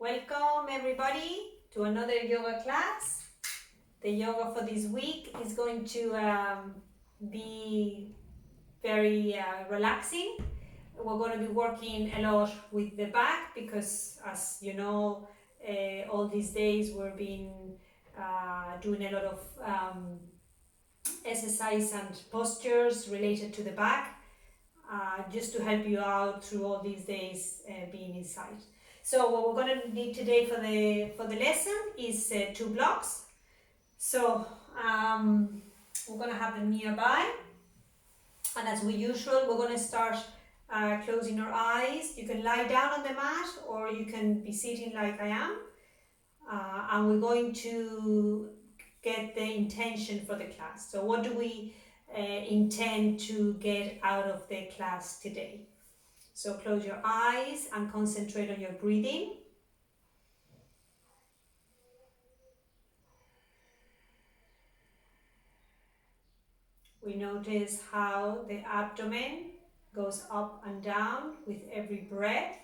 Welcome everybody to another yoga class. The yoga for this week is going to be very relaxing. We're going to be working a lot with the back because, as you know, all these days we've been doing a lot of exercise and postures related to the back, just to help you out through all these days being inside. So what we're going to need today for the lesson is 2 blocks. So we're going to have them nearby, and as we usual, we're going to start closing our eyes. You can lie down on the mat, or you can be sitting like I am, and we're going to get the intention for the class. So what do we intend to get out of the class today? So close your eyes and concentrate on your breathing. We notice how the abdomen goes up and down with every breath.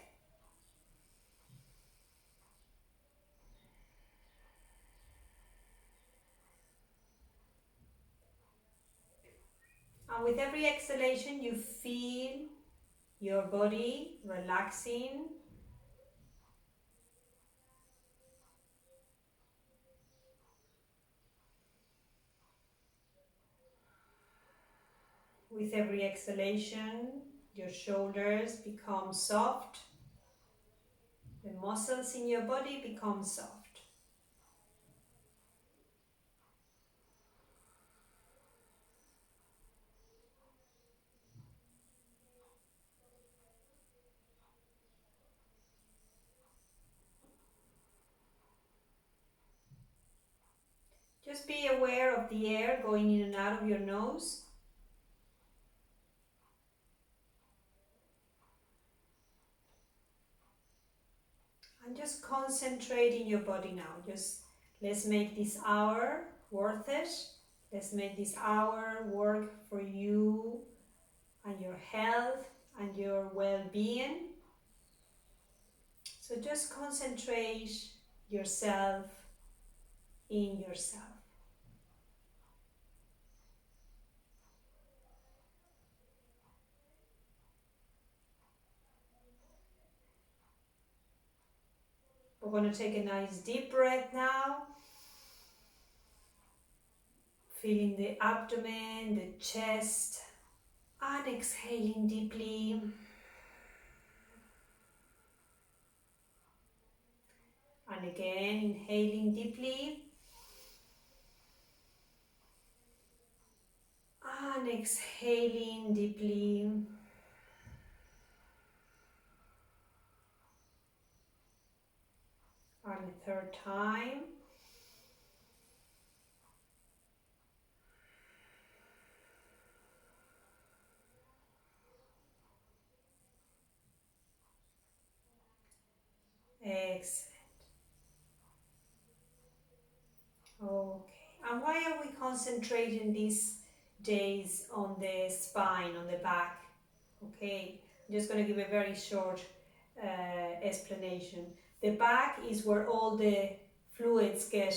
And with every exhalation, you feel your body relaxing. With every exhalation, your shoulders become soft. The muscles in your body become soft. Just be aware of the air going in and out of your nose. And just concentrate in your body now. Just let's make this hour worth it. Let's make this hour work for you and your health and your well-being. So just concentrate yourself in yourself. We're going to take a nice deep breath now. Feeling the abdomen, the chest, and exhaling deeply. And again, inhaling deeply. And exhaling deeply. And a third time. Excellent. Okay. And why are we concentrating these days on the spine, on the back? Okay. I'm just going to give a very short explanation. The back is where all the fluids get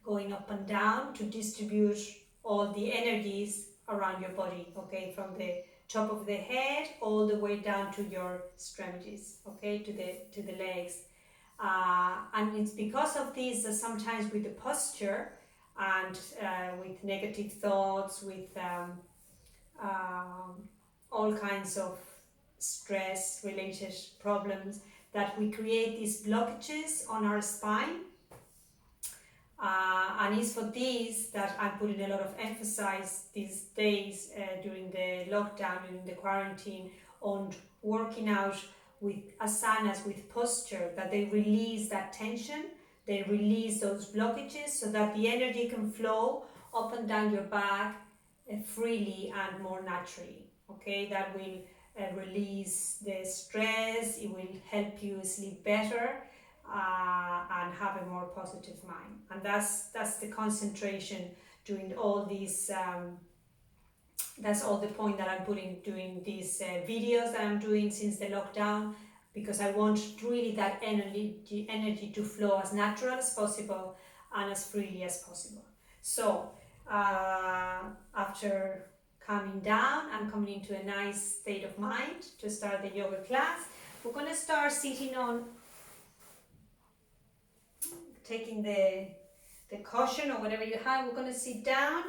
going up and down to distribute all the energies around your body, okay, from the top of the head all the way down to your extremities, okay, to the legs. And it's because of this that sometimes with the posture and with negative thoughts, with all kinds of stress related problems, that we create these blockages on our spine. And it's for these that I'm putting a lot of emphasis these days during the lockdown and the quarantine on working out with asanas, with posture, that they release that tension, they release those blockages so that the energy can flow up and down your back freely and more naturally. Okay, that will release the stress, it will help you sleep better and have a more positive mind. And that's the concentration during all these that's all the point that I'm putting doing these videos that I'm doing since the lockdown, because I want really that energy to flow as natural as possible and as freely as possible. So after calming down and coming into a nice state of mind to start the yoga class, we're going to start sitting on, taking the cushion or whatever you have. We're going to sit down,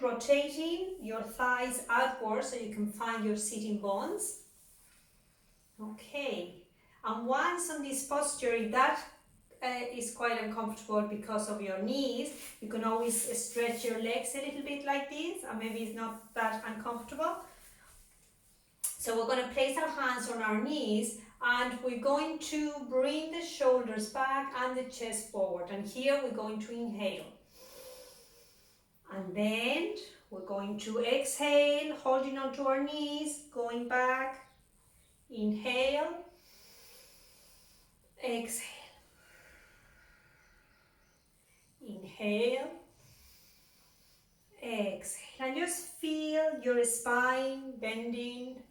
rotating your thighs outwards so you can find your sitting bones. Okay, and once on this posture, if that is quite uncomfortable because of your knees, you can always stretch your legs a little bit like this, and maybe it's not that uncomfortable. So we're going to place our hands on our knees, and we're going to bring the shoulders back and the chest forward. And here we're going to inhale. And then we're going to exhale, holding onto our knees, going back. Inhale, exhale. Inhale, exhale. And just feel your spine bending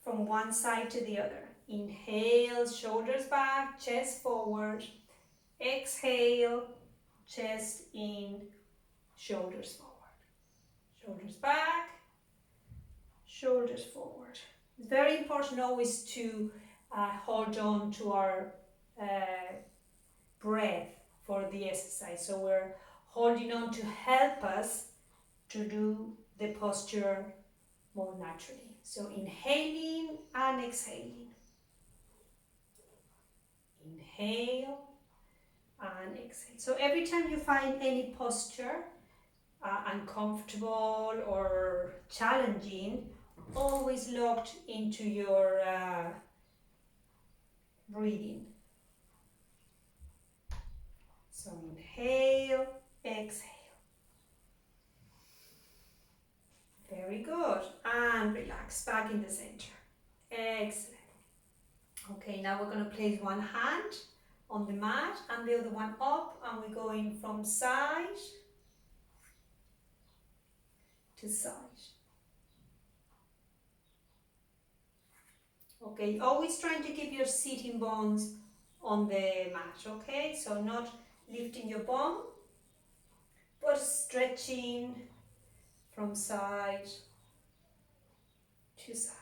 from one side to the other. Inhale, shoulders back, chest forward. Exhale, chest in, shoulders forward. Shoulders back, shoulders forward. It's very important always to hold on to our breath for the exercise. So we're holding on to help us to do the posture more naturally. So inhaling and exhaling. Inhale and exhale. So every time you find any posture uncomfortable or challenging, always locked into your breathing. So inhale, exhale. Very good. And relax back in the center. Excellent. Okay, now we're going to place one hand on the mat and the other one up, and we're going from side to side. Okay, always trying to keep your sitting bones on the mat, okay? So not lifting your bum, but stretching from side to side.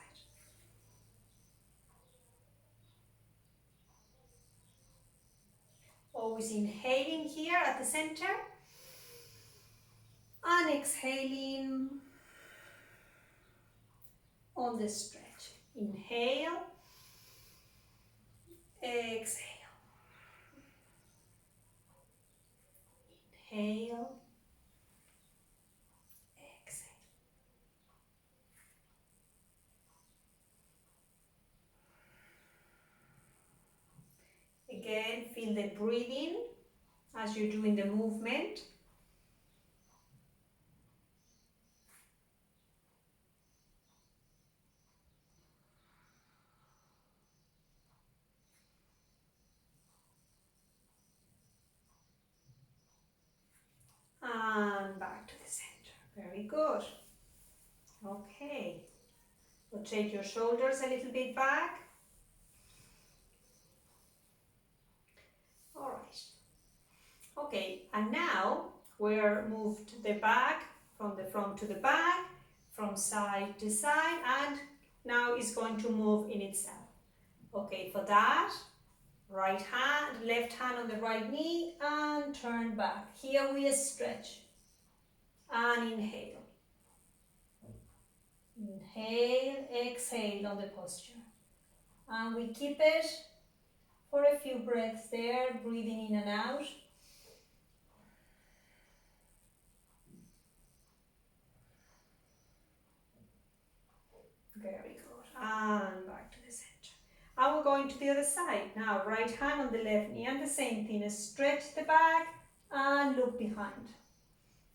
Always inhaling here at the center and exhaling on the stretch. Inhale, exhale. Inhale, exhale. Again, feel the breathing as you're doing the movement. And back to the center. Very good. Okay. Rotate your shoulders a little bit back. All right. Okay, and now we're moved the back from the front to the back, from side to side, and now it's going to move in itself. Okay, for that, right hand, left hand on the right knee, and turn back. Here we stretch and inhale. Inhale, exhale on the posture. And we keep it for a few breaths there, breathing in and out. Very good. And back to the center. And we're going to the other side. Now, right hand on the left knee, and the same thing. Stretch the back and look behind.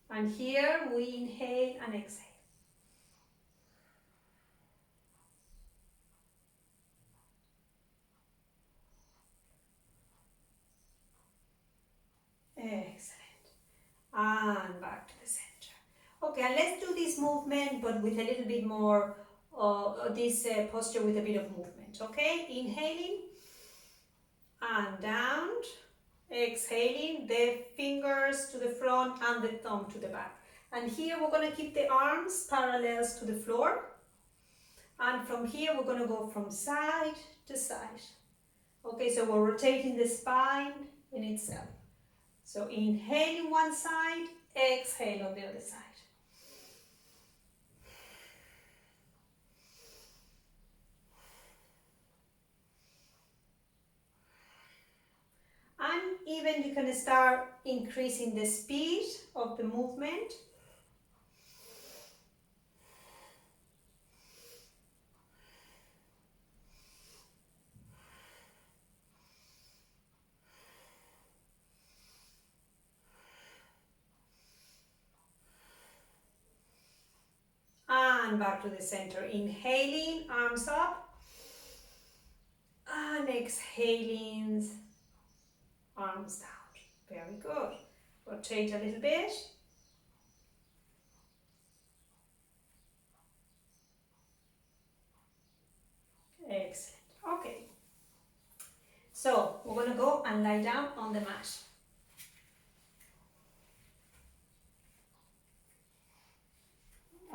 And here we inhale and exhale. Excellent. And back to the center. Okay, and let's do this movement, but with a little bit more this posture with a bit of movement. Okay, inhaling and down, exhaling, the fingers to the front and the thumb to the back. And here we're going to keep the arms parallels to the floor. And from here we're going to go from side to side. Okay, so we're rotating the spine in itself. So inhaling one side, exhale on the other side. And even you can start increasing the speed of the movement. And back to the center. Inhaling, arms up. And exhaling, arms down. Very good. Rotate a little bit. Excellent. Okay. So we're going to go and lie down on the mat.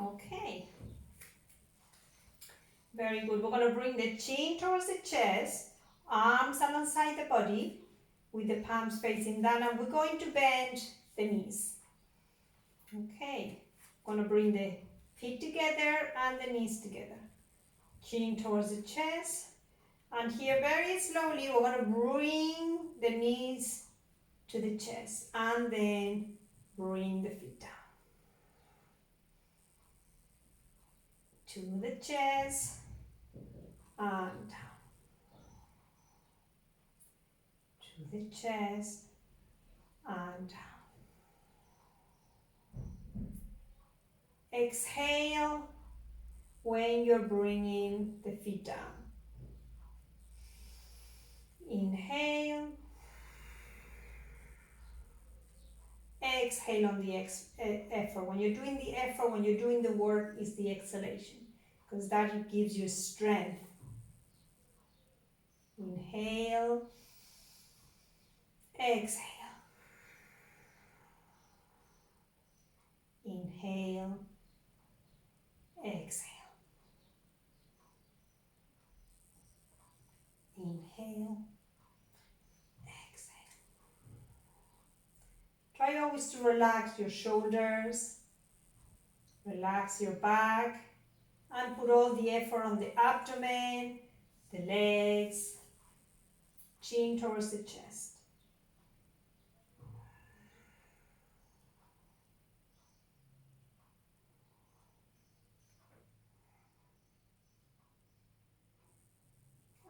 Okay. Very good. We're going to bring the chin towards the chest, arms alongside the body with the palms facing down, and we're going to bend the knees. Okay. Going to bring the feet together and the knees together. Chin towards the chest. And here very slowly we're going to bring the knees to the chest and then bring the feet down. To the chest and down. To the chest and down. Exhale when you're bringing the feet down. Inhale. Exhale on the effort. When you're doing the effort, when you're doing the work, is the exhalation, because that gives you strength. Inhale. Exhale. Inhale. Exhale. Inhale. Exhale. Try always to relax your shoulders, relax your back, and put all the effort on the abdomen, the legs, chin towards the chest.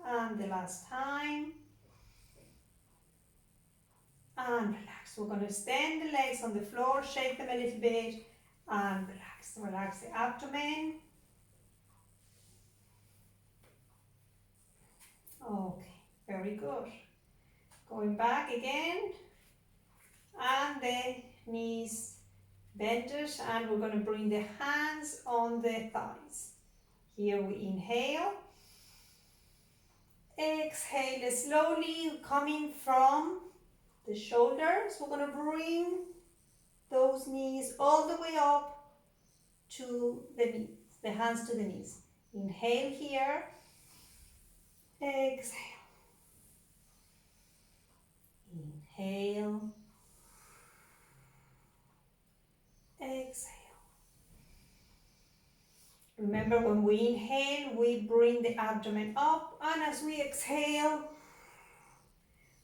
And the last time. And relax. We're going to extend the legs on the floor, shake them a little bit, and relax. Relax the abdomen. Okay, very good. Going back again. And the knees bended, and we're going to bring the hands on the thighs. Here we inhale. Exhale slowly, coming from the shoulders. We're going to bring those knees all the way up to the knees, the hands to the knees. Inhale here. Exhale. Inhale. Exhale. Remember, when we inhale, we bring the abdomen up, and as we exhale,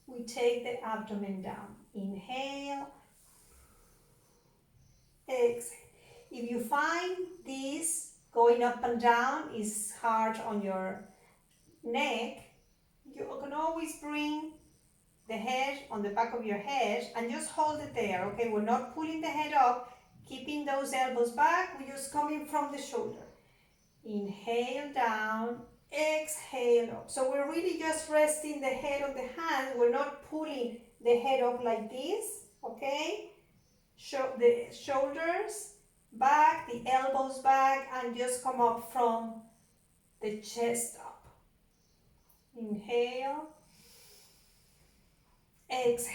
we take the abdomen down. Inhale. Exhale. If you find this going up and down is hard on your neck, you can always bring the head on the back of your head and just hold it there. Okay, we're not pulling the head up, keeping those elbows back, we're just coming from the shoulder. Inhale down, exhale up. So we're really just resting the head on the hand. We're not pulling the head up like this. Okay, the shoulders back, the elbows back, and just come up from the chest up. Inhale, exhale.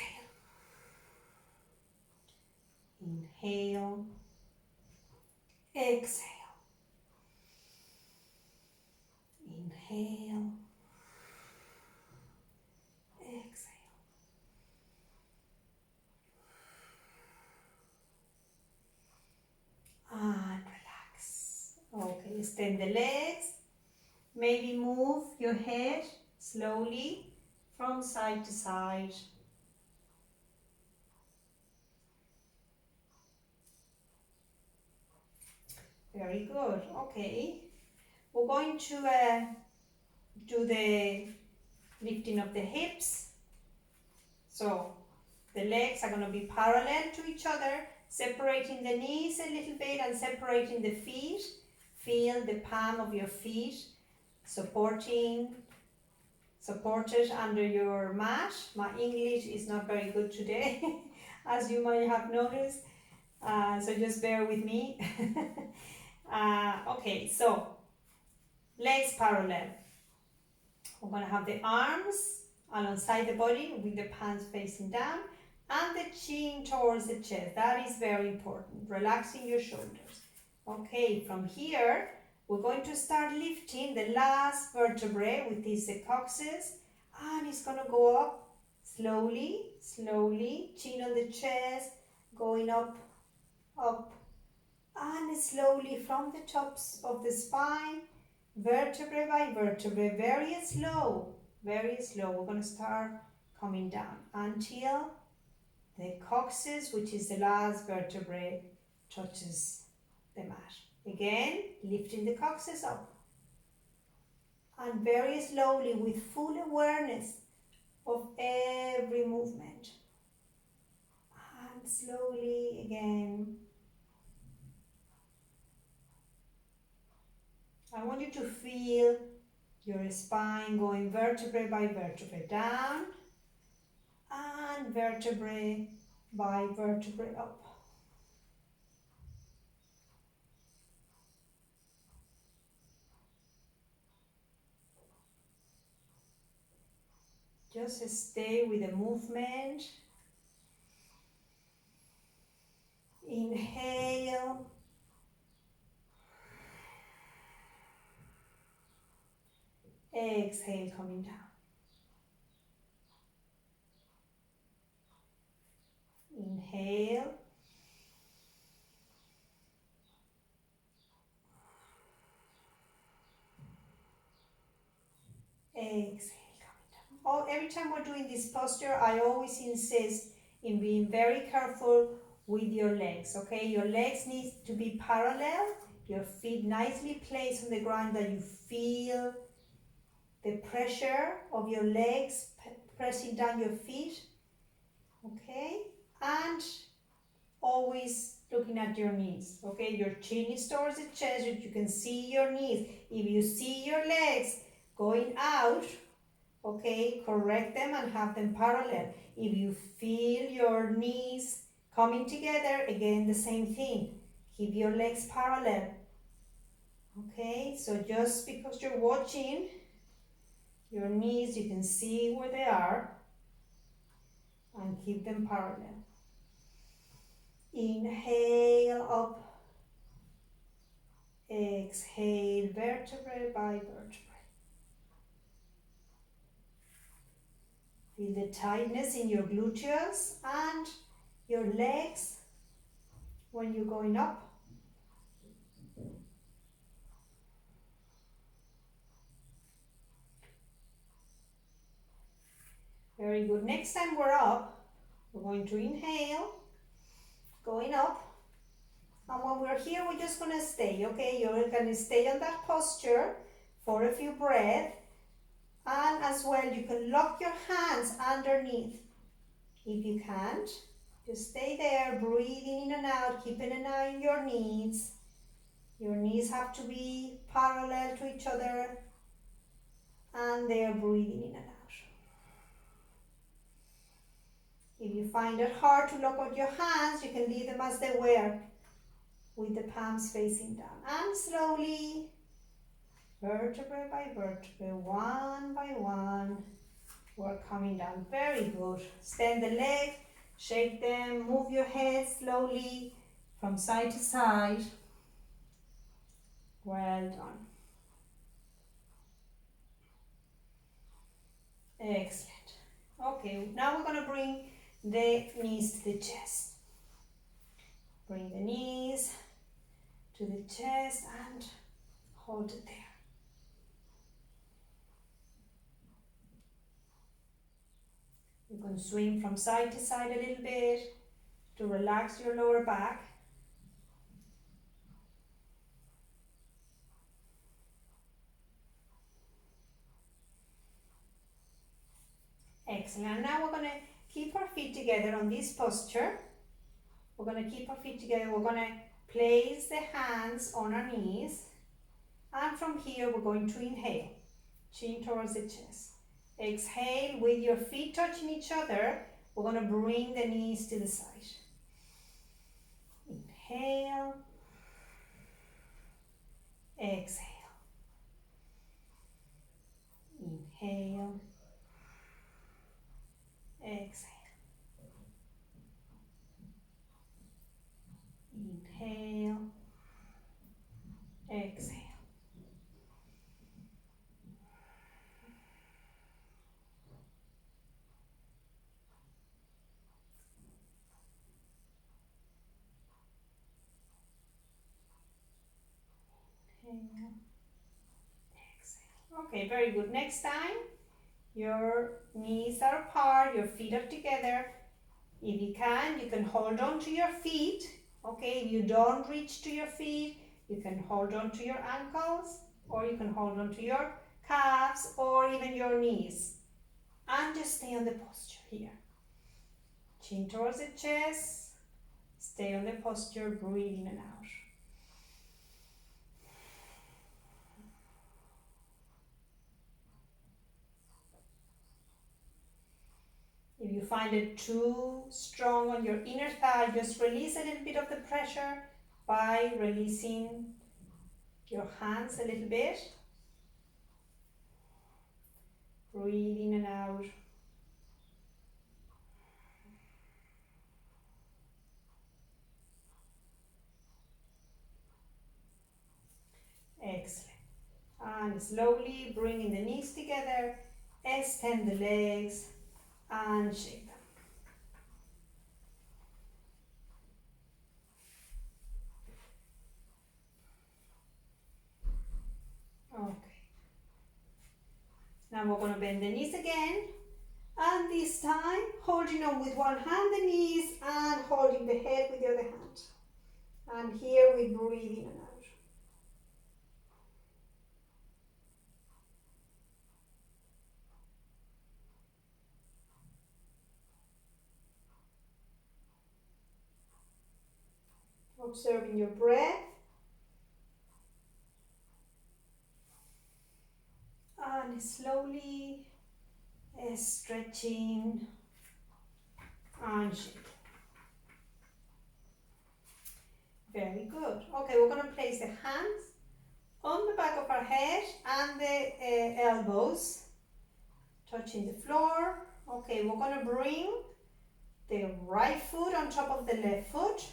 Inhale, exhale. Inhale, exhale. And relax. Okay, extend the legs. Maybe move your head slowly from side to side. Very good. Okay. We're going to do the lifting of the hips. So the legs are going to be parallel to each other, separating the knees a little bit and separating the feet. Feel the palm of your feet supported under your mat. My English is not very good today, as you might have noticed, so just bear with me. Okay, so legs parallel. We're going to have the arms alongside the body with the palms facing down and the chin towards the chest. That is very important, relaxing your shoulders. Okay, from here, we're going to start lifting the last vertebrae, with is the coccyx, and it's going to go up slowly, slowly, chin on the chest, going up, up, and slowly from the tops of the spine, vertebrae by vertebrae, very slow, very slow. We're going to start coming down until the coccyx, which is the last vertebrae, touches the mat. Again, lifting the coccyx up. And very slowly, with full awareness of every movement. And slowly again. I want you to feel your spine going vertebrae by vertebrae down and vertebrae by vertebrae up. Just stay with the movement. Inhale. Exhale, coming down. Inhale. Exhale, coming down. Oh, every time we're doing this posture, I always insist in being very careful with your legs, okay? Your legs need to be parallel, your feet nicely placed on the ground, that you feel the pressure of your legs pressing down your feet, okay? And always looking at your knees, okay? Your chin is towards the chest, you can see your knees. If you see your legs going out, okay, correct them and have them parallel. If you feel your knees coming together, again the same thing. Keep your legs parallel. Okay, so just because you're watching your knees, you can see where they are and keep them parallel. Inhale up. Exhale, vertebrae by vertebrae. Feel the tightness in your gluteus and your legs when you're going up. Very good. Next time we're up, we're going to inhale, going up. And when we're here, we're just going to stay, okay? You're going to stay on that posture for a few breaths. And as well, you can lock your hands underneath. If you can't, just stay there, breathing in and out, keeping an eye on your knees. Your knees have to be parallel to each other. And they're breathing in and out. If you find it hard to lock out your hands, you can leave them as they were, with the palms facing down. And slowly vertebrae by vertebrae, one by one. We're coming down. Very good. Stand the leg, shake them, move your head slowly from side to side. Well done. Excellent. Okay, now we're going to bring the knees to the chest. Bring the knees to the chest and hold it there. You can swing from side to side a little bit to relax your lower back. Excellent. Now we're going to keep our feet together on this posture. We're going to keep our feet together. We're going to place the hands on our knees. And from here, we're going to inhale. Chin towards the chest. Exhale with your feet touching each other. We're going to bring the knees to the side. Inhale. Exhale. Inhale. Exhale. Inhale. Exhale. Inhale. Exhale. Okay, very good. Next time, your knees are apart, your feet are together. If you can hold on to your feet. Okay, if you don't reach to your feet, you can hold on to your ankles, or you can hold on to your calves, or even your knees. And just stay on the posture here. Chin towards the chest. Stay on the posture, breathe in and out. If you find it too strong on your inner thigh, just release a little bit of the pressure by releasing your hands a little bit. Breathe in and out. Excellent. And slowly bringing the knees together, extend the legs and shake them. Okay. Now we're going to bend the knees again. And this time, holding on with one hand the knees and holding the head with the other hand. And here we breathe in and out. Observing your breath. And slowly stretching and shaking. Very good. Okay, we're going to place the hands on the back of our head and the elbows touching the floor. Okay, we're going to bring the right foot on top of the left foot,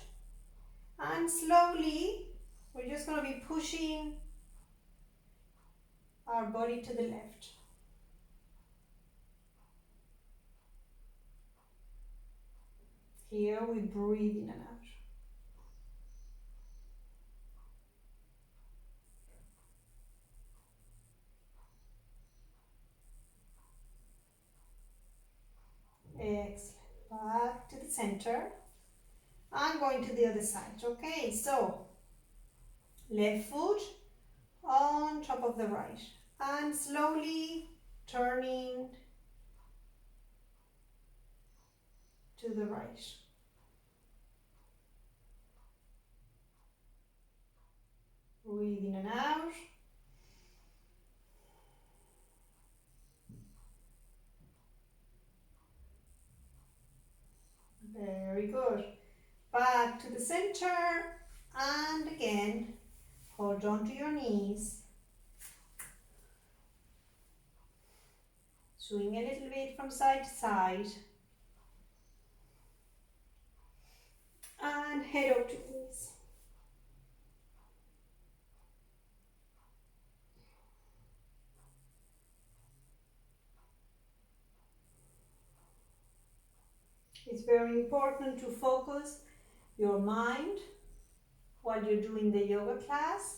and slowly we're just going to be pushing our body to the left. Here we breathe in and out. Excellent. Back to the center. And going to the other side. Okay, so left foot on top of the right. And slowly turning to the right. Breathe in and out. Very good. Back to the center, and again hold on to your knees Swing a little bit from side to side. And head up to knees. It's very important to focus your mind while you're doing the yoga class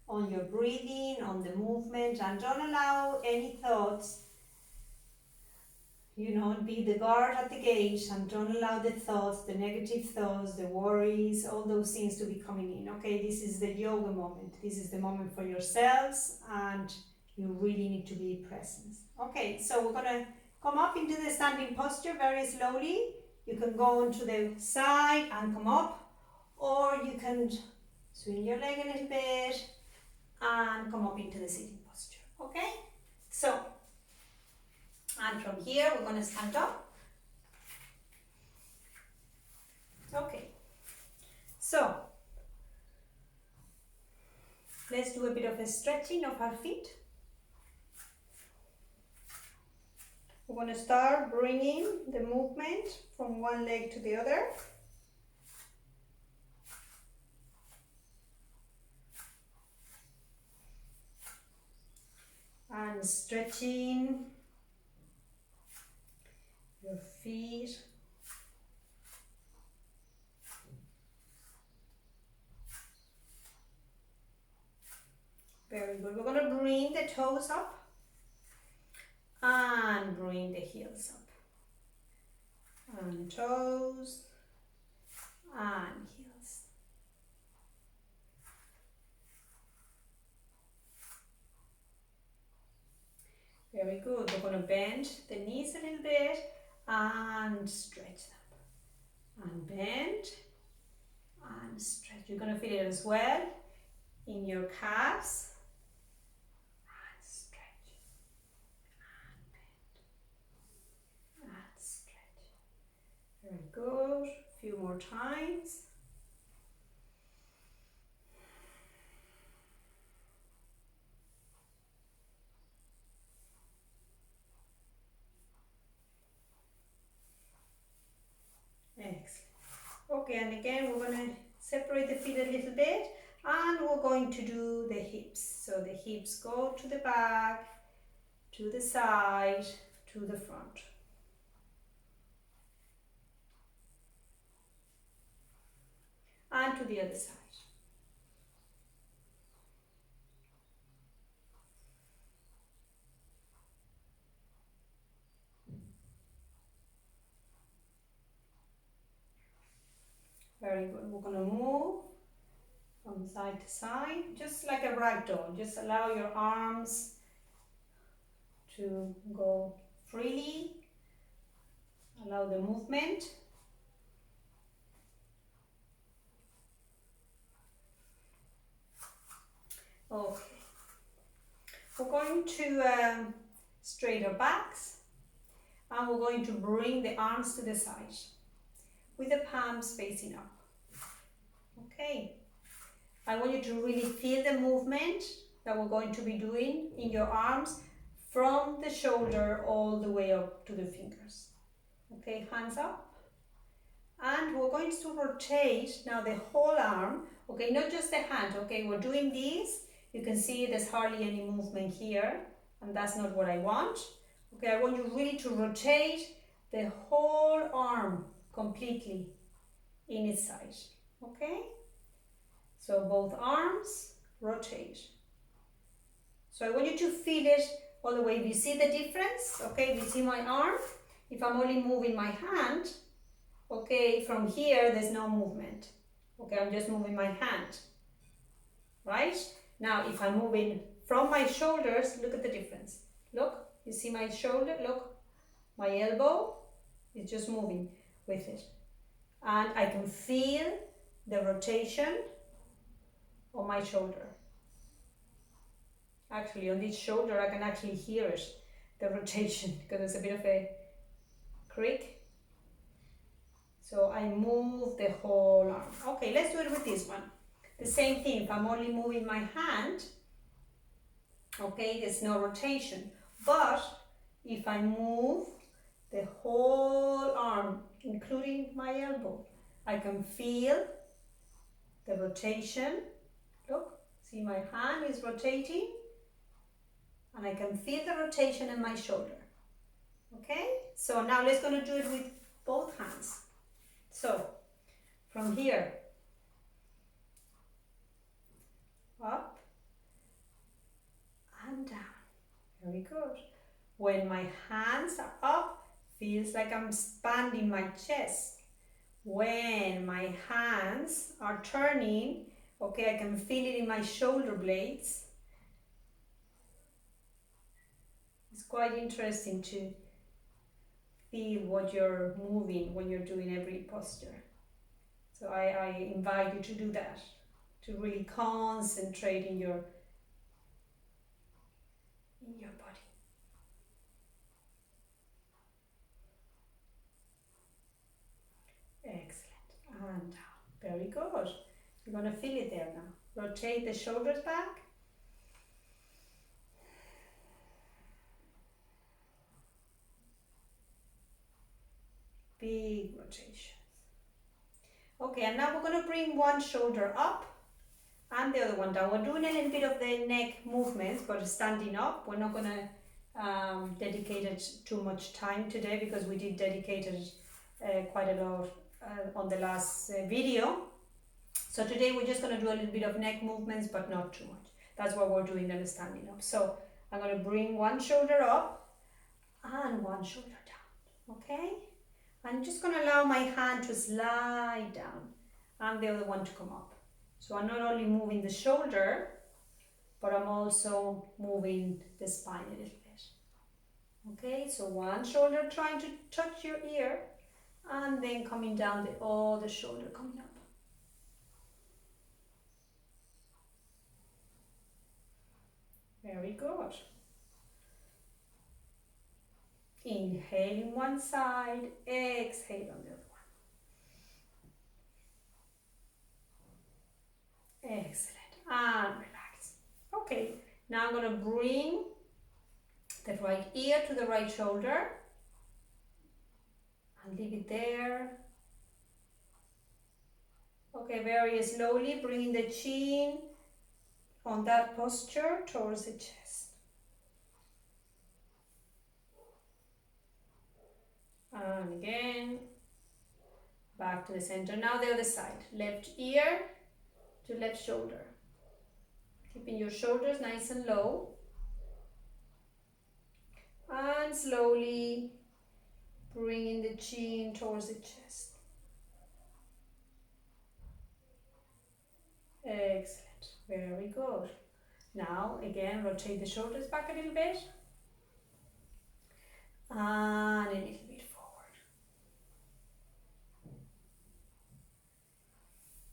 on your breathing, on the movement, and don't allow any thoughts, be the guard at the gate, and don't allow the thoughts, the negative thoughts, the worries, all those things to be coming in. Okay, this is the yoga moment. This is the moment for yourselves, and you really need to be present. Okay, so we're gonna come up into the standing posture very slowly. You can go onto the side and come up, or you can swing your leg a little bit and come up into the sitting posture. Okay, so, and from here we're going to stand up. Okay, so let's do a bit of a stretching of our feet. We're going to start bringing the movement from one leg to the other. And stretching your feet. Very good. We're going to bring the toes up and bring the heels up. And toes and heels. Very good. We're going to bend the knees a little bit and stretch them. And bend and stretch. You're going to feel it as well in your calves. And stretch. And bend. And stretch. Very good. A few more times. Excellent. Okay, and again we're going to separate the feet a little bit and we're going to do the hips. So the hips go to the back, to the side, to the front. And to the other side. Very good. We're going to move from side to side, just like a rag doll. Just allow your arms to go freely. Allow the movement. Okay. We're going to straighten our backs and we're going to bring the arms to the side with the palms facing up. Okay. I want you to really feel the movement that we're going to be doing in your arms from the shoulder all the way up to the fingers. Okay, hands up. And we're going to rotate now the whole arm. Okay, not just the hand. Okay, we're doing these. You can see there's hardly any movement here, and that's not what I want. Okay, I want you really to rotate the whole arm completely in its side. Okay? So both arms rotate. So I want you to feel it all the way. Do you see the difference? Okay, do you see my arm? If I'm only moving my hand, okay, from here there's no movement. Okay, I'm just moving my hand. Right? Now if I'm moving from my shoulders, look at the difference. Look, you see my shoulder? Look, my elbow is just moving with it. And I can feel the rotation on my shoulder. Actually, on this shoulder, I can actually hear it, the rotation, because there's a bit of a creak. So I move the whole arm. Okay, let's do it with this one. The same thing, if I'm only moving my hand, okay, there's no rotation. But if I move the whole arm, including my elbow, I can feel the rotation. Look, see my hand is rotating and I can feel the rotation in my shoulder. Okay, so now let's gonna do it with both hands. So from here, up and down. Very good. When my hands are up, feels like I'm expanding my chest. When my hands are turning, okay, I can feel it in my shoulder blades. It's quite interesting to feel what you're moving when you're doing every posture. So I invite you to do that, to really concentrate in your body. Excellent. And down. Very good. You're going to feel it there now. Rotate the shoulders back. Big rotations. Okay, and now we're going to bring one shoulder up and the other one down. We're doing a little bit of the neck movements, but standing up. We're not going to dedicate it too much time today because we did dedicate it quite a lot on the last video. So today we're just going to do a little bit of neck movements, but not too much. That's what we're doing then, standing up. So I'm going to bring one shoulder up and one shoulder down. Okay? I'm just going to allow my hand to slide down and the other one to come up. So I'm not only moving the shoulder, but I'm also moving the spine a little bit. Okay, so one shoulder trying to touch your ear and then coming down the other shoulder coming up. Very good. Inhale on one side, exhale on the other one. Excellent. And relax. Okay, now I'm going to bring the right ear to the right shoulder and leave it there. Okay, very slowly bringing the chin on that posture towards the chest. And again, back to the center. Now the other side, left ear to left shoulder. Keeping your shoulders nice and low. And slowly bringing the chin towards the chest. Excellent. Very good. Now again, rotate the shoulders back a little bit. And a little bit forward.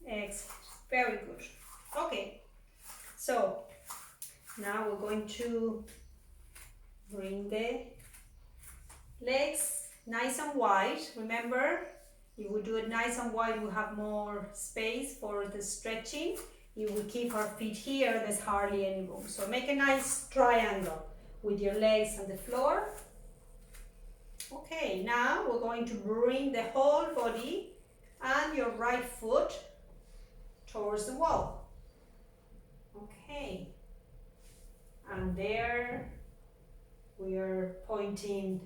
Excellent. Very good. Okay. So now we're going to bring the legs nice and wide. Remember, if we do it nice and wide, we have more space for the stretching. If we keep our feet here, there's hardly any room. So make a nice triangle with your legs on the floor. Okay, now we're going to bring the whole body and your right foot towards the wall. Okay, and there we are pointing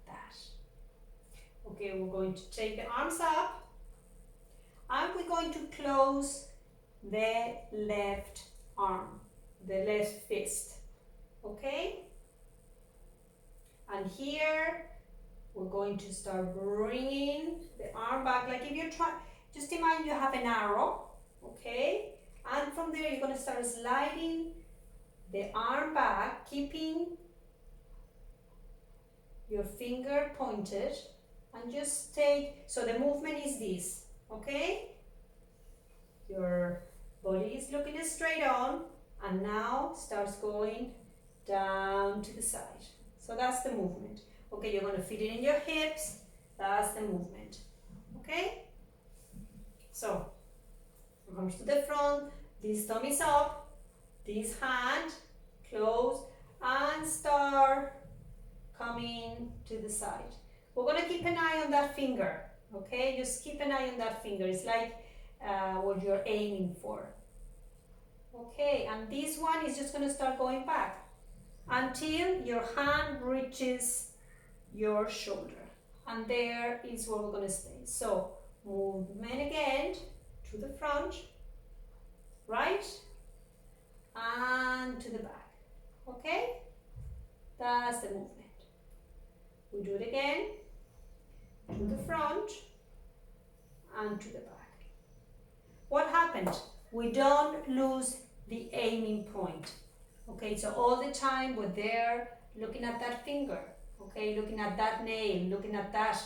that. Okay, we're going to take the arms up and we're going to close the left arm, the left fist. Okay, and here we're going to start bringing the arm back, like if you're trying, just imagine you have an arrow, okay, and from there you're going to start sliding the arm back, keeping your finger pointed, and just take, so the movement is this, okay, your body is looking straight on and now starts going down to the side. So that's the movement. Okay, you're going to fit it in your hips. That's the movement. Okay? So, comes to the front. This thumb is up. This hand close and start coming to the side. We're going to keep an eye on that finger, okay? Just keep an eye on that finger. It's like what you're aiming for. Okay, and this one is just going to start going back until your hand reaches your shoulder. And there is where we're going to stay. So, movement again to the front, right, and to the back. Okay? That's the movement. We do it again, to the front and to the back. What happened? We don't lose the aiming point. Okay, so all the time we're there looking at that finger, okay, looking at that nail, looking at that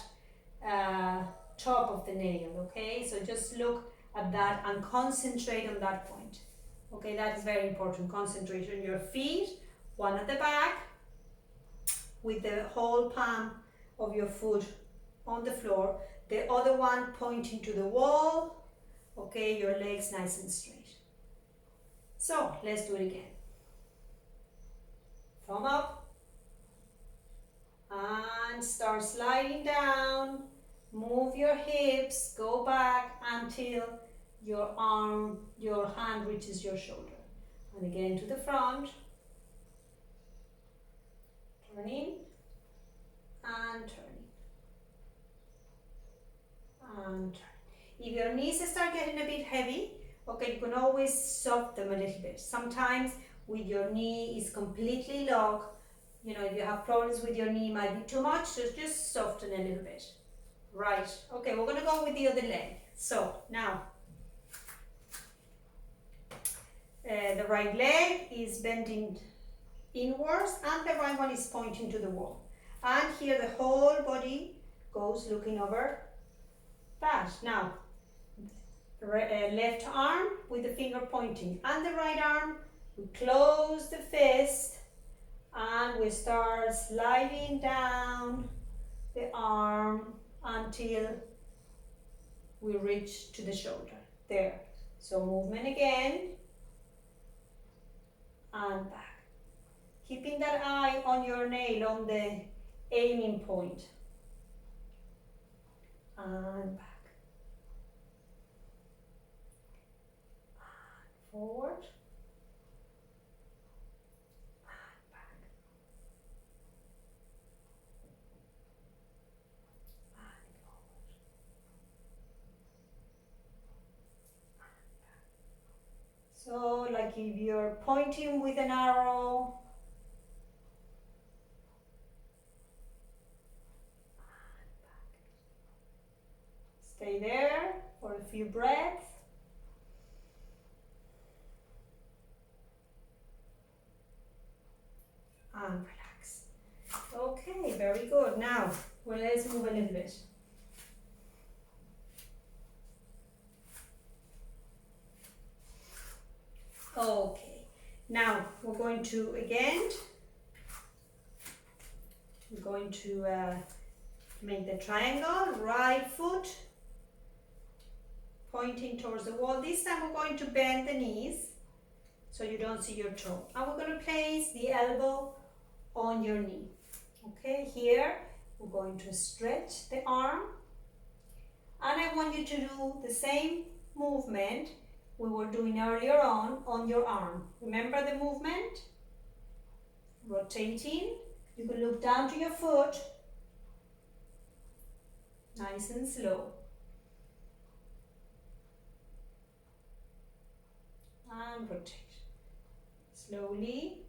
top of the nail, okay? So just look at that and concentrate on that point. Okay, that is very important. Concentrate on your feet, one at the back, with the whole palm of your foot on the floor, the other one pointing to the wall, okay, your legs nice and straight. So let's do it again. Thumb up and start sliding down. Move your hips, go back until your hand reaches your shoulder. And again to the front, turning and turning and turning. If your knees start getting a bit heavy, okay, you can always soften them a little bit. Sometimes with your knee is completely locked, you know, if you have problems with your knee, might be too much, so just soften a little bit. Right, okay, we're gonna go with the other leg. So now, the right leg is bending inwards and the right one is pointing to the wall. And here the whole body goes looking over that. Now, left arm with the finger pointing and the right arm, we close the fist and we start sliding down the arm until we reach to the shoulder. There. So movement again and back. Keeping that eye on your nail, on the aiming point. And back. And forward. And back. And forward. And back. So like if you're pointing with an arrow, stay there for a few breaths. And relax. Okay, very good. Now, well, let's move a little bit. Okay, now we're going to make the triangle, right foot pointing towards the wall. This time we're going to bend the knees so you don't see your toe. And we're going to place the elbow on your knee. Okay, here we're going to stretch the arm. And I want you to do the same movement we were doing earlier on your arm. Remember the movement? Rotating. You can look down to your foot. Nice and slow. And rotate. Slowly.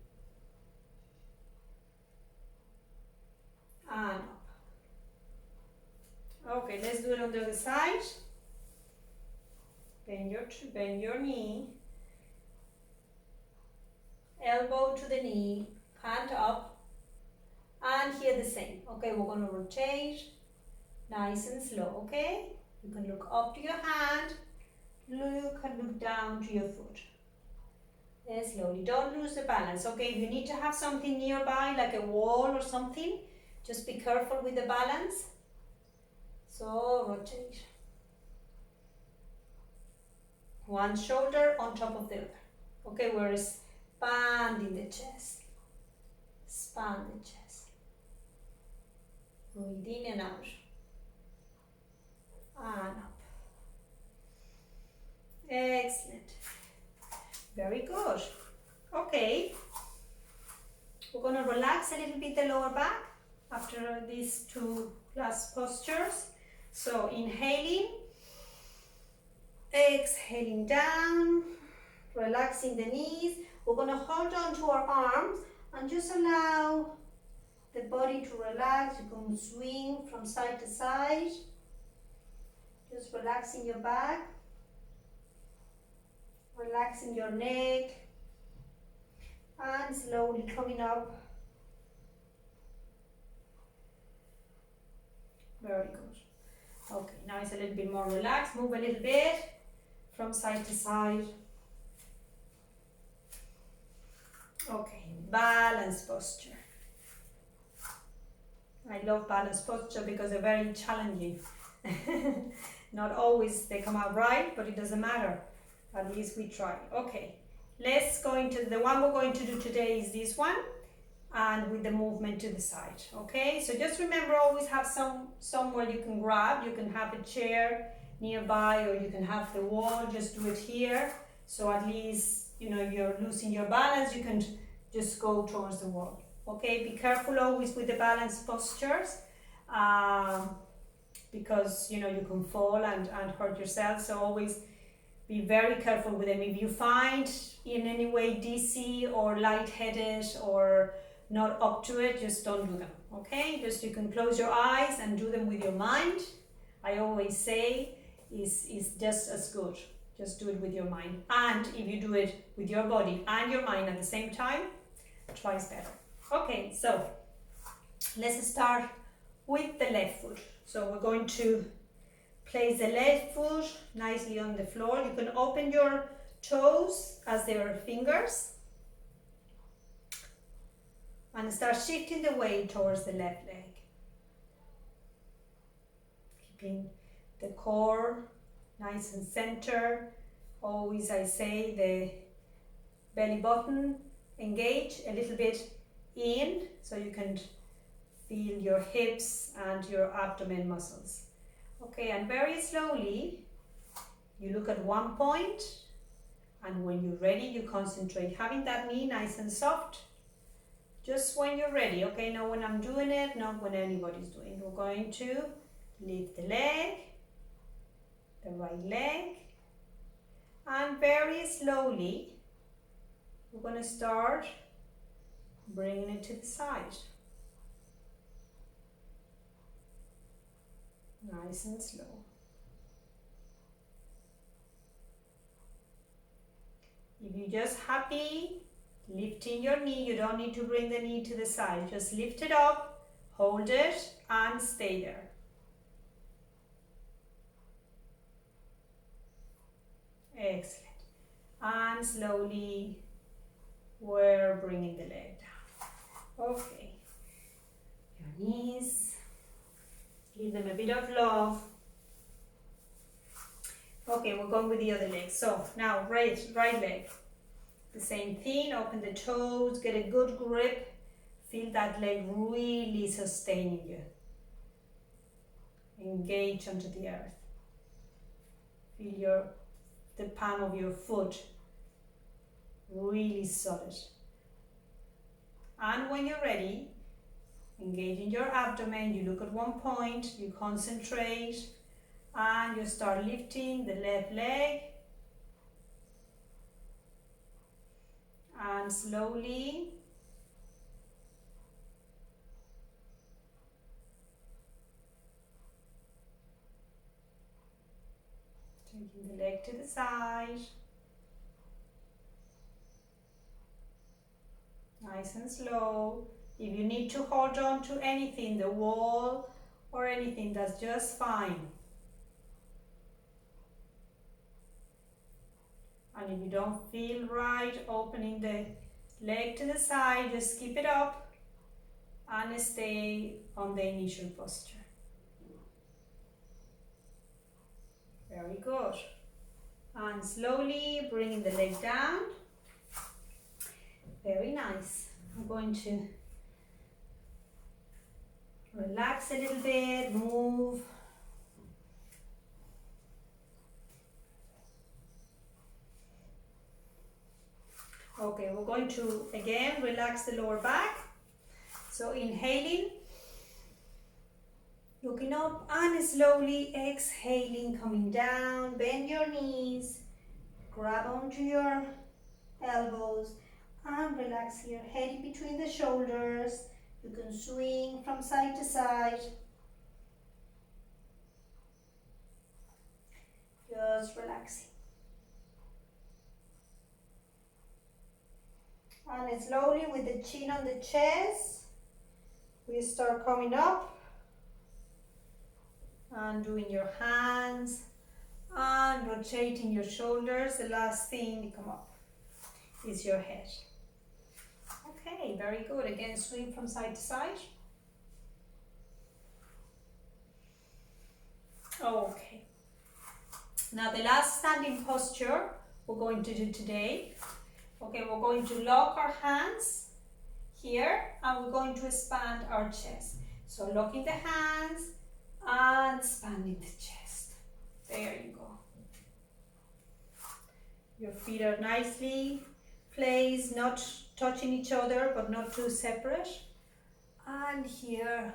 And up. Okay, let's do it on the other side. Bend your knee. Elbow to the knee. Hand up. And here the same. Okay, we're going to rotate. Nice and slow, okay? You can look up to your hand. Look down to your foot. And slowly. Don't lose the balance. Okay, if you need to have something nearby, like a wall or something, just be careful with the balance. So rotate. One shoulder on top of the other. Okay, we're expanding the chest. Expand the chest. Breathe in and out. And up. Excellent. Very good. Okay. We're going to relax a little bit the lower back after these two last postures. So inhaling, exhaling down, relaxing the knees. We're going to hold on to our arms and just allow the body to relax. You can swing from side to side, just relaxing your back, relaxing your neck, and slowly coming up. Very good. Okay, now it's a little bit more relaxed. Move a little bit from side to side. Okay, balance posture. I love balance posture because they're very challenging. Not always they come out right, but it doesn't matter. At least we try. Okay, let's go into the one we're going to do today is this one, and with the movement to the side. Okay, so just remember, always have somewhere you can grab. You can have a chair nearby, or you can have the wall. Just do it here. So at least, you know, if you're losing your balance, you can just go towards the wall. Okay, be careful always with the balance postures, because you know you can fall and hurt yourself. So always be very careful with them. If you find in any way dizzy or lightheaded or not up to it, just don't do them. Okay, just you can close your eyes and do them with your mind. I always say is just as good. Just do it with your mind, and if you do it with your body and your mind at the same time, twice better. Okay, so let's start with the left foot. So we're going to place the left foot nicely on the floor. You can open your toes as their fingers and start shifting the weight towards the left leg. Keeping the core nice and center. Always I say the belly button engage a little bit in, so you can feel your hips and your abdomen muscles. Okay, and very slowly you look at one point, and when you're ready you concentrate, having that knee nice and soft, just when you're ready. Okay, not when I'm doing it, not when anybody's doing it. We're going to lift the leg, the right leg, and very slowly we're going to start bringing it to the side. Nice and slow. If you're just happy lifting your knee, you don't need to bring the knee to the side. Just lift it up, hold it, and stay there. Excellent. And slowly we're bringing the leg down. Okay. Your knees. Give them a bit of love. Okay, we're going with the other leg. So now right leg. The same thing, open the toes, get a good grip. Feel that leg really sustaining you. Engage onto the earth. Feel the palm of your foot really solid. And when you're ready, engage in your abdomen. You look at one point, you concentrate, and you start lifting the left leg. And slowly taking the leg to the side. Nice and slow. If you need to hold on to anything, the wall or anything, that's just fine. And if you don't feel right opening the leg to the side, just keep it up and stay on the initial posture. Very good. And slowly bringing the leg down. Very nice. I'm going to Relax a little bit, move. Okay, we're going to again relax the lower back. So inhaling, looking up, and slowly exhaling, coming down. Bend your knees, grab onto your elbows, and relax your head in between the shoulders. You can swing from side to side. Just relaxing. And slowly with the chin on the chest, we start coming up and doing your hands and rotating your shoulders. The last thing to come up is your head. Okay, very good. Again, swing from side to side. Okay. Now the last standing posture we're going to do today. Okay, we're going to lock our hands here and we're going to expand our chest. So locking the hands and expanding the chest. There you go. Your feet are nicely placed, not touching each other, but not too separate. And here,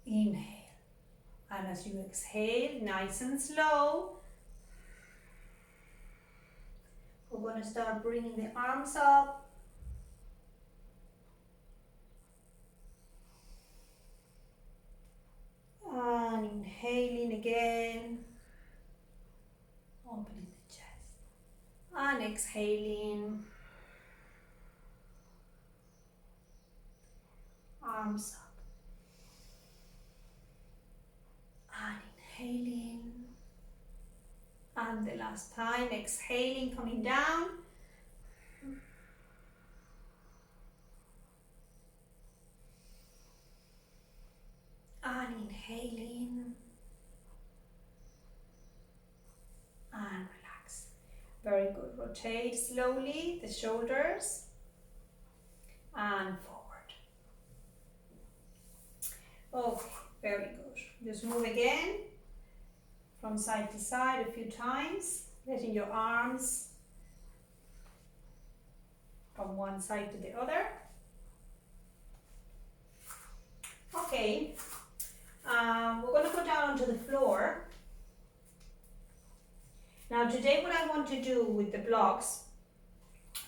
inhale. And as you exhale, nice and slow, we're going to start bringing the arms up. And inhaling again, opening the chest. And exhaling, arms up. And inhaling. And the last time, exhaling, coming down. And inhaling. And relax. Very good. Rotate slowly the shoulders and forward. Okay, very good. Just move again from side to side a few times, letting your arms from one side to the other. Okay, we're going to go down onto the floor. Now today what I want to do with the blocks,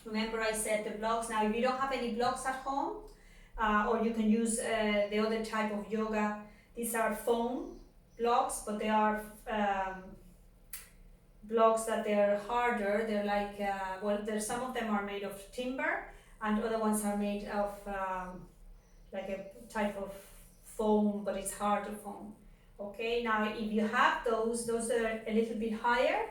remember I said the blocks, now if you don't have any blocks at home, or you can use the other type of yoga, these are foam blocks, but they are blocks that they're harder. They're like, well, there's some of them are made of timber and other ones are made of like a type of foam, but it's harder foam. Okay, now if you have those are a little bit higher,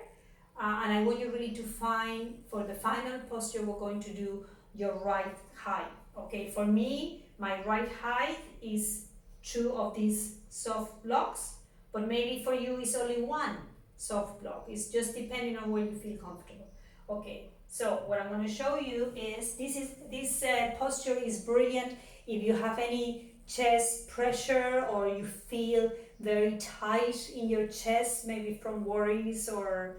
and I want you really to find, for the final posture, we're going to do your right height. Okay, for me, my right height is 2 of these soft blocks, but maybe for you it's only 1 soft block. It's just depending on where you feel comfortable. Okay, so what I'm going to show you is this posture is brilliant if you have any chest pressure or you feel very tight in your chest, maybe from worries or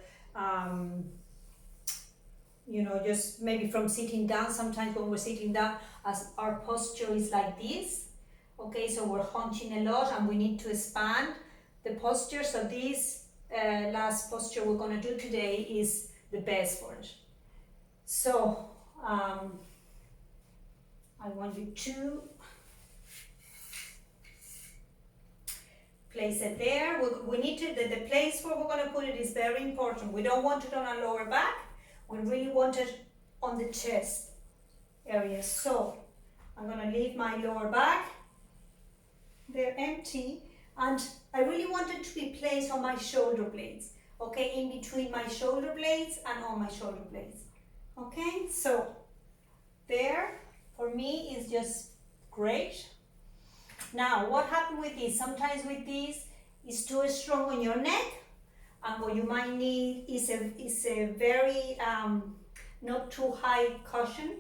you know, just maybe from sitting down. Sometimes when we're sitting down, as our posture is like this, okay, so we're hunching a lot and we need to expand the posture. So this last posture we're going to do today is the best for it. So I want you to place it there. We need to, the place where we're going to put it is very important. We don't want it on our lower back. We really want it on the chest area. So I'm going to leave my lower back there empty, and I really want it to be placed on my shoulder blades. Okay, in between my shoulder blades and on my shoulder blades. Okay, so there for me is just great. Now, what happened with this? Sometimes with this, it's too strong on your neck, and what you might need is a very not too high cushion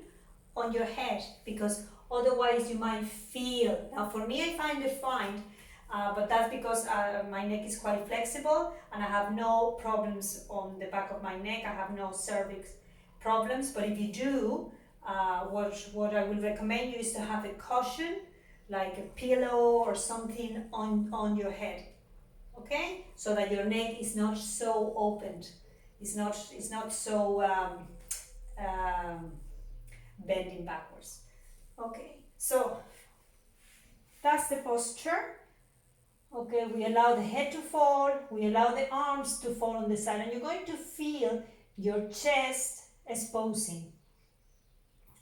on your head, because Otherwise, you might feel. Now, for me, I find it fine, but that's because my neck is quite flexible and I have no problems on the back of my neck. I have no cervix problems. But if you do, what I will recommend you is to have a cushion, like a pillow or something on your head, okay, so that your neck is not so opened, it's not so um, bending backwards. Okay, so that's the posture. Okay, we allow the head to fall, we allow the arms to fall on the side, and you're going to feel your chest exposing.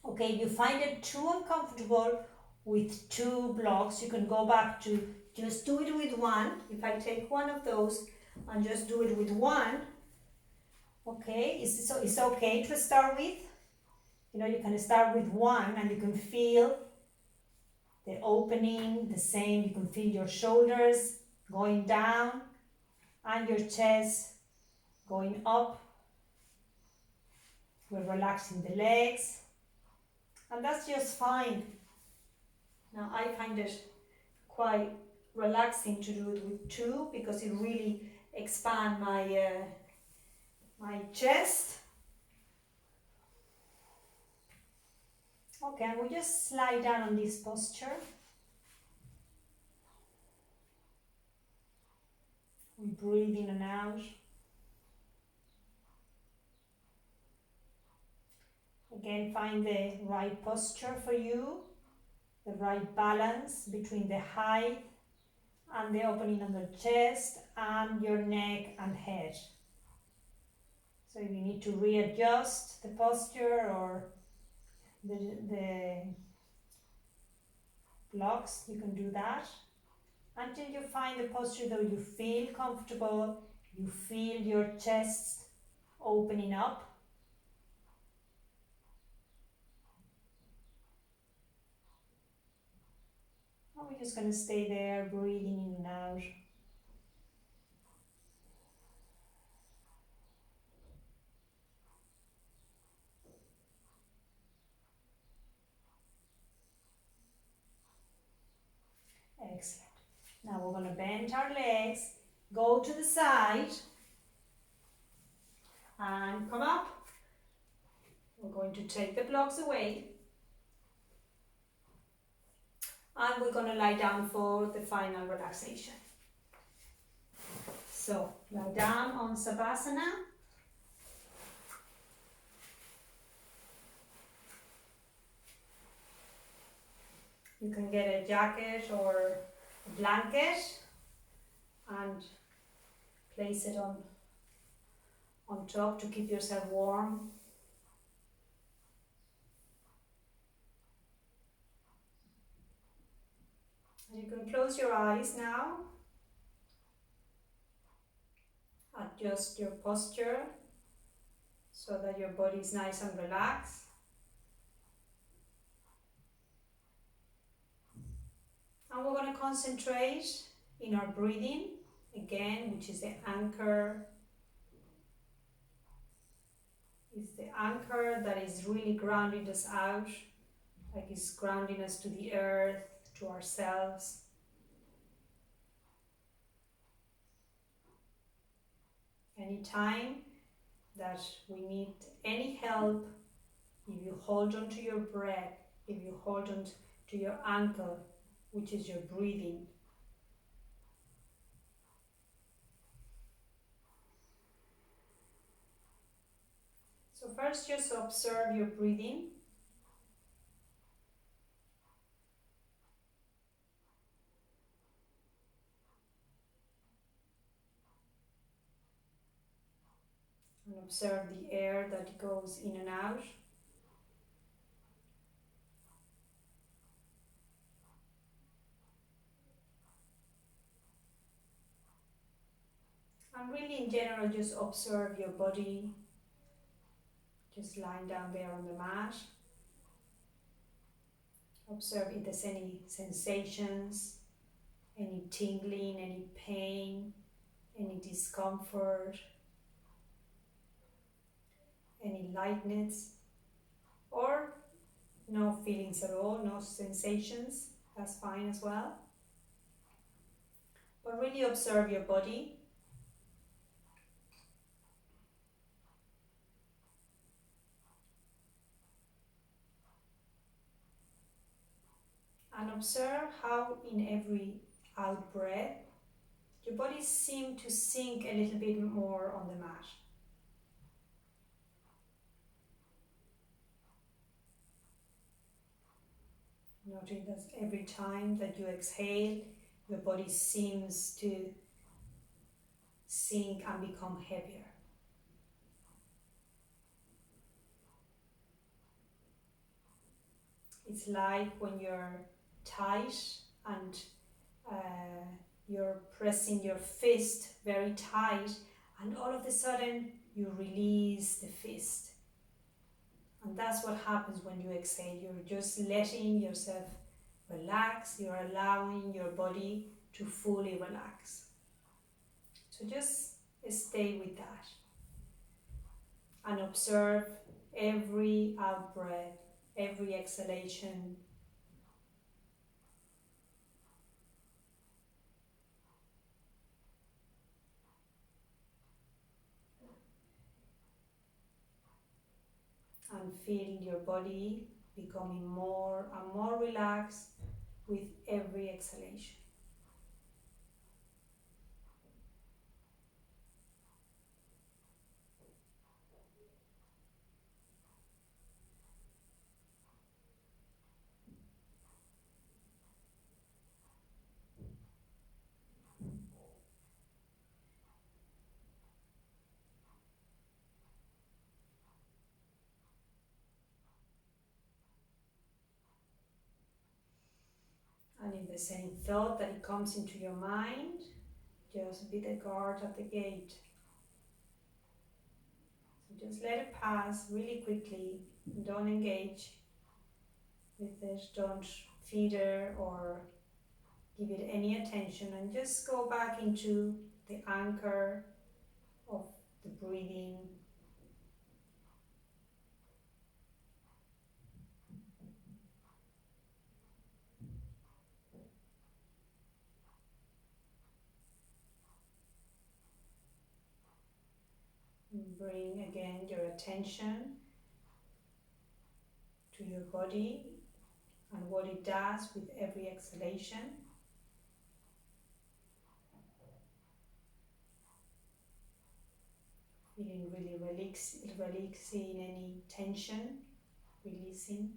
Okay, if you find it too uncomfortable with two blocks, you can go back to just do it with one. If I take one of those and just do it with one, okay, it's okay to start with. You know, you can start with one and you can feel the opening, the same. You can feel your shoulders going down and your chest going up. We're relaxing the legs, and that's just fine. Now, I find it quite relaxing to do it with two because it really expands my chest. Okay, and we just slide down on this posture. We breathe in and out. Again, find the right posture for you, the right balance between the height and the opening of the chest and your neck and head. So if you need to readjust the posture or the blocks, you can do that until you find the posture that you feel comfortable, you feel your chest opening up. And we're just going to stay there, breathing in and out. Excellent. Now we're going to bend our legs, go to the side, and come up. We're going to take the blocks away. And we're going to lie down for the final relaxation. So, lie down on Savasana. You can get a jacket or a blanket and place it on top to keep yourself warm. And you can close your eyes now. Adjust your posture so that your body is nice and relaxed. And we're going to concentrate in our breathing again, which is the anchor. It's the anchor that is really grounding us out, like it's grounding us to the earth, to ourselves. Anytime that we need any help, if you hold on to your breath, if you hold on to your anchor, which is your breathing. So first just observe your breathing. And observe the air that goes in and out. And really in general just observe your body, just lying down there on the mat. Observe if there's any sensations, any tingling, any pain, any discomfort, any lightness, or No feelings at all, no sensations, that's fine as well. But really observe your body and observe how in every out breath your body seems to sink a little bit more on the mat. Noting that every time that you exhale, your body seems to sink and become heavier. It's like when you're tight and uh, you're pressing your fist very tight, and all of a sudden you release the fist. And that's what happens when you exhale. You're just letting yourself relax, you're allowing your body to fully relax. So just stay with that and observe every out breath, every exhalation. And feel your body becoming more and more relaxed with every exhalation. And in the same thought that it comes into your mind, just be the guard at the gate. So just let it pass really quickly. Don't engage with it. Don't feed it or give it any attention, and just go back into the anchor of the breathing. And bring again your attention to your body and what it does with every exhalation. Feeling really releasing any tension, releasing.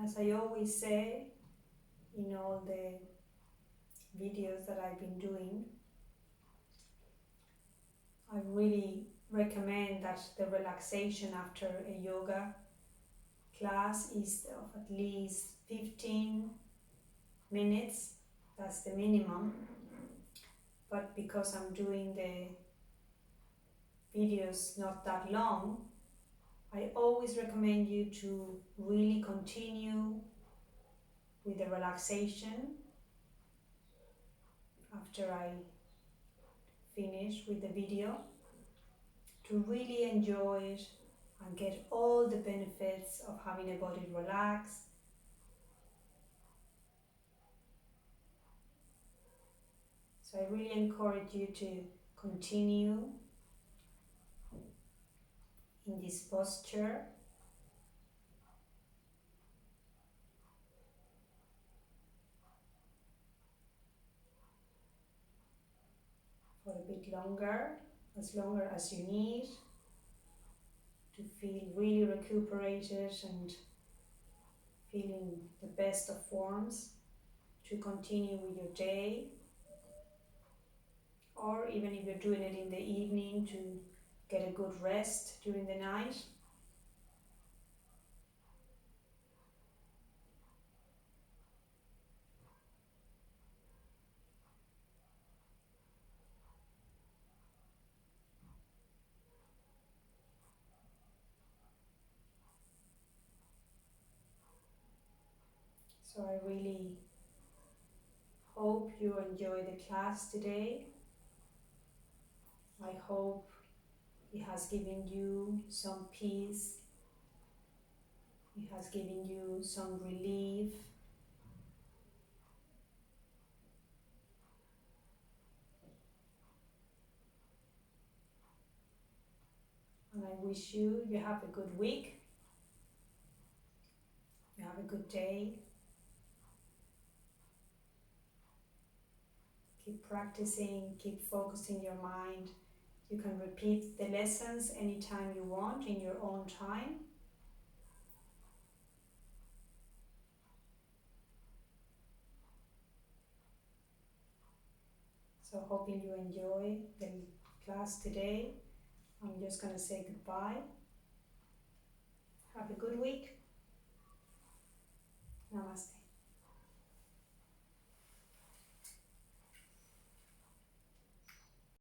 As I always say in all the videos that I've been doing, I really recommend that the relaxation after a yoga class is of at least 15 minutes. That's the minimum. But because I'm doing the videos not that long, I always recommend you to really continue with the relaxation after I finish with the video, to really enjoy it and get all the benefits of having a body relaxed. So I really encourage you to continue in this posture for a bit longer as you need, to feel really recuperated and feeling the best of forms, to continue with your day, or even if you're doing it in the evening, to get a good rest during the night. So I really hope you enjoy the class today. I hope it has given you some peace, it has given you some relief, and I wish you have a good week, you have a good day. Keep practicing, keep focusing your mind. You can repeat the lessons anytime you want in your own time. So hoping you enjoy the class today. I'm just going to say goodbye. Have a good week.